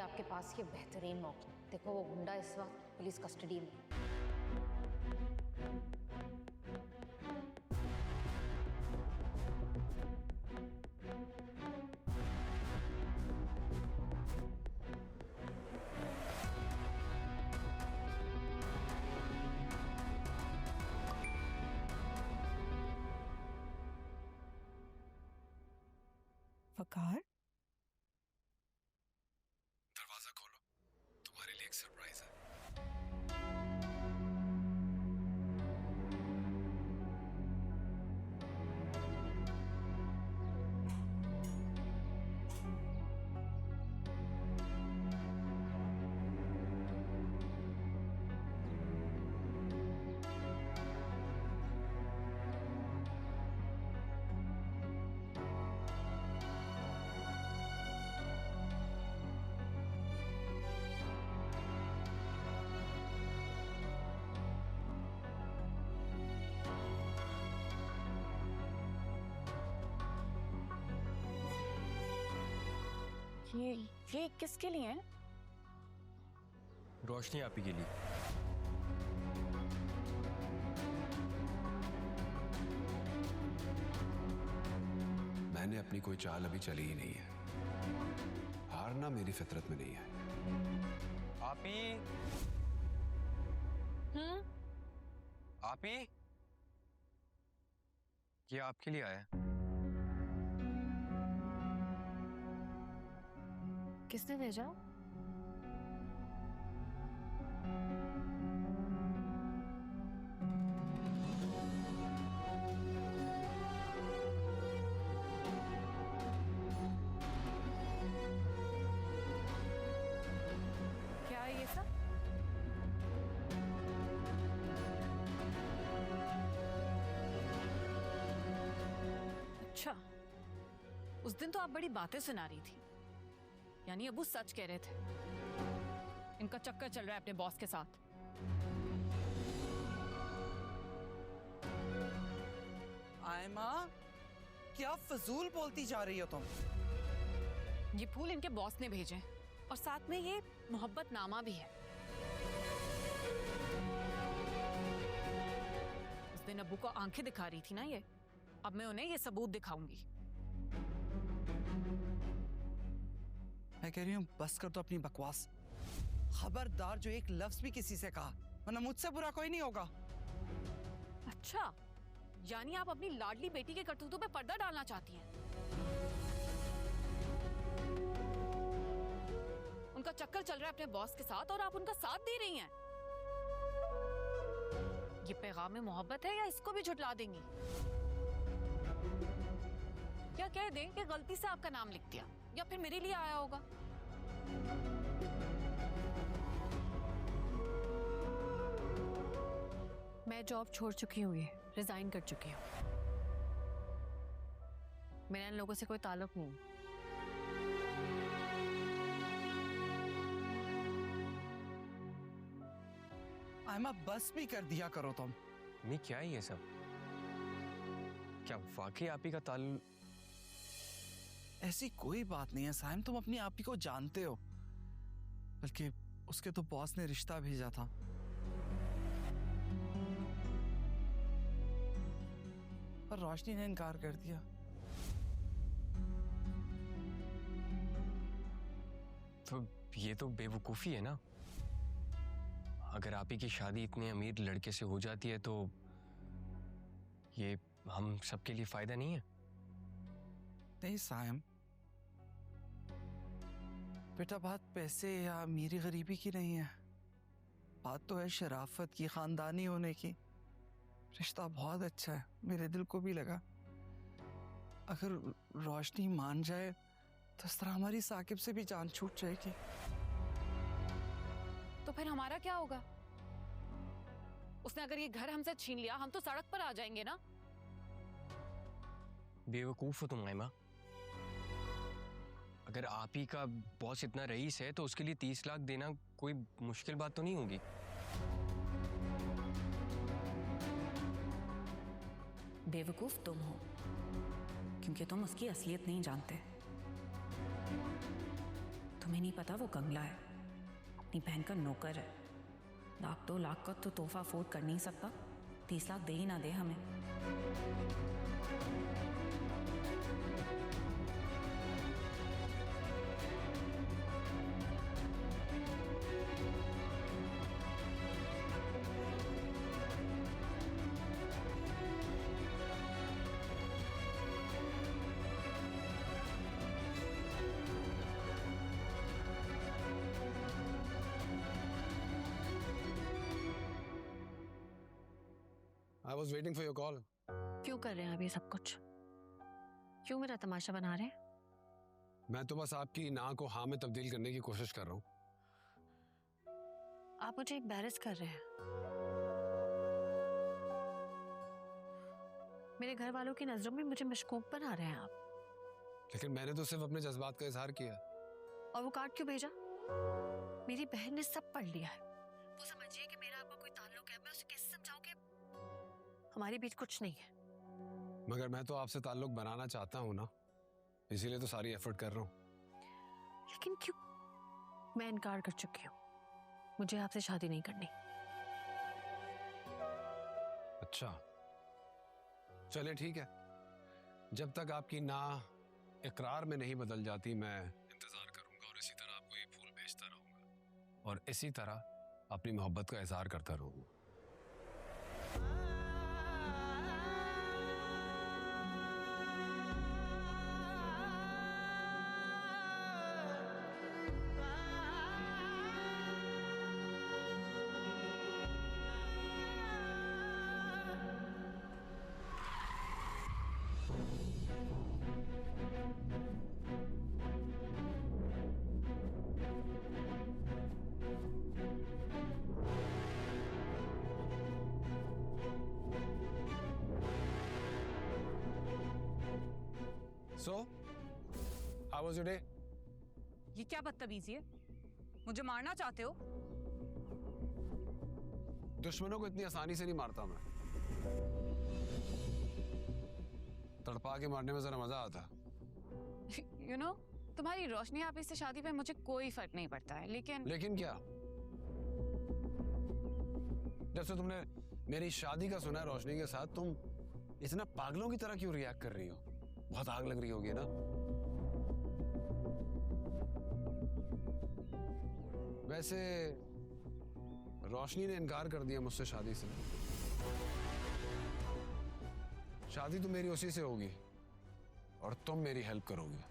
आपके पास ये बेहतरीन मौका। देखो वो गुंडा इस वक्त पुलिस कस्टडी में। वकार, दरवाजा खोलो, तुम्हारे लिए एक सरप्राइज है। ये किसके लिए है? रोशनी आपी के लिए। मैंने अपनी कोई चाल अभी चली ही नहीं है। हारना मेरी फितरत में नहीं है। आपी, आपी, ये आपके लिए आया। किसने भेजा? क्या है ये सब? अच्छा, उस दिन तो आप बड़ी बातें सुना रही थी, यानी अबू सच कह रहे थे। इनका चक्कर चल रहा है अपने बॉस के साथ। आयमा, क्या फजूल बोलती जा रही हो तुम? ये फूल इनके बॉस ने भेजे और साथ में ये मोहब्बत नामा भी है। उस दिन अबू को आंखें दिखा रही थी ना ये, अब मैं उन्हें ये सबूत दिखाऊंगी। मैं कह रही हूँ बस कर दो अपनी बकवास। खबरदार जो एक लफ्ज भी किसी से कहा, वरना मुझसे बुरा कोई नहीं होगा। अच्छा, यानी आप अपनी लाडली बेटी के करतूतों पे पर्दा डालना चाहती हैं। उनका चक्कर चल रहा है अपने बॉस के साथ और आप उनका साथ दे रही हैं। ये पैगाम मोहब्बत है या इसको भी झुठला देंगी? या कह दें कि गलती से आपका नाम लिख दिया या फिर मेरे लिए आया होगा। मैं जॉब छोड़ चुकी हूँ, ये रिजाइन कर चुकी हूँ। मेरा इन लोगों से कोई ताल्लुक नहीं। आयमा, बस भी कर दिया करो तुम। नहीं, क्या है ये सब? क्या वाकई आपी का ताल्लुक? ऐसी कोई बात नहीं है साइम, तुम अपनी आपी को जानते हो। बल्कि उसके तो बॉस ने रिश्ता भेजा था। पर रोशनी ने इनकार कर दिया। तो ये तो बेवकूफी है ना। अगर आपी की शादी इतने अमीर लड़के से हो जाती है तो ये हम सबके लिए फायदा नहीं है। नहीं साइम बेटा, बात पैसे या अमीरी गरीबी की नहीं है। बात तो है शराफत की, खानदानी होने की। रिश्ता बहुत अच्छा है, मेरे दिल को भी लगा। अगर रोशनी मान जाए तो इस तरह हमारी साकिब से भी जान छूट जाएगी। तो फिर हमारा क्या होगा? उसने अगर ये घर हमसे छीन लिया, हम तो सड़क पर आ जाएंगे ना। बेवकूफ हो तुम आयमा। अगर आप ही का बॉस इतना रईस है तो उसके लिए 30 लाख देना कोई मुश्किल बात तो नहीं होगी। बेवकूफ तुम हो, क्योंकि तुम उसकी असलियत नहीं जानते। तुम्हें नहीं पता वो कंगला है, अपनी बहन का नौकर है। 1-2 लाख का तो तोहफा अफोर्ड कर नहीं सकता, 30 लाख दे ही ना दे हमें। I was waiting for your call. क्यों कर रहे हैं आप ये सब कुछ? क्यों मेरा तमाशा बना रहे हैं? मैं तो बस आपकी ना को हाँ में तब्दील करने की कोशिश कर रहा हूँ। आप मुझे एम्बैरेस कर रहे हैं। मेरे घर वालों की नजरों में मुझे मशकूक बना रहे हैं आप। लेकिन मैंने तो सिर्फ अपने जज्बात का इजहार किया। और वो कार्ड क्यों भेजा? मेरी बहन ने सब पढ़ लिया है। वो समझिए कि मेरा आपका कोई ताल्लुक है। मैं उसे कैसे समझाऊं कि हमारे बीच कुछ नहीं है? मगर मैं तो आपसे ताल्लुक बनाना चाहता हूँ ना, इसीलिए तो सारी एफर्ट कर रहा हूँ। लेकिन क्यों? मैं इनकार कर चुकी हूँ, मुझे आपसे शादी नहीं करनी। अच्छा चले ठीक है, जब तक आपकी ना इकरार में नहीं बदल जाती मैं इंतजार करूंगा और इसी तरह आपको ये फूल भेजता रहूंगा और इसी तरह अपनी मोहब्बत का इजहार करता रहूंगा। So, how was your day? ये क्या बदतमीजी है? मुझे मारना चाहते हो? दुश्मनों को इतनी आसानी से नहीं मारता मैं, तड़पा के मारने में जरा मजा आता। You know, तुम्हारी रोशनी आप इससे शादी पे मुझे कोई फर्क नहीं पड़ता है, लेकिन क्या? जब से तुमने मेरी शादी का सुना है रोशनी के साथ, तुम इतना पागलों की तरह क्यों रिएक्ट कर रही हो? बहुत आग लग रही होगी ना? वैसे रोशनी ने इनकार कर दिया मुझसे शादी से। शादी तो मेरी उसी से होगी और तुम मेरी हेल्प करोगी।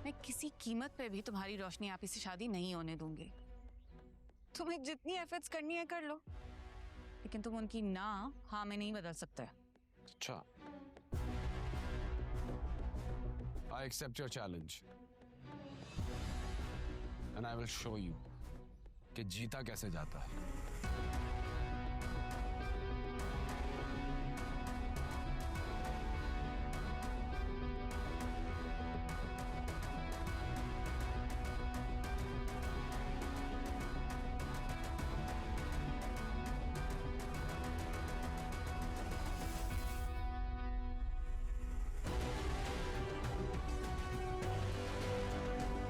मैं किसी कीमत पे भी तुम्हारी रोशनी आप से शादी नहीं होने दूंगी। तुम्हें जितनी एफर्ट्स करनी है कर लो, लेकिन तुम उनकी ना हाँ में नहीं बदल सकते। अच्छा, I accept your challenge and I will show you कि जीता कैसे जाता है।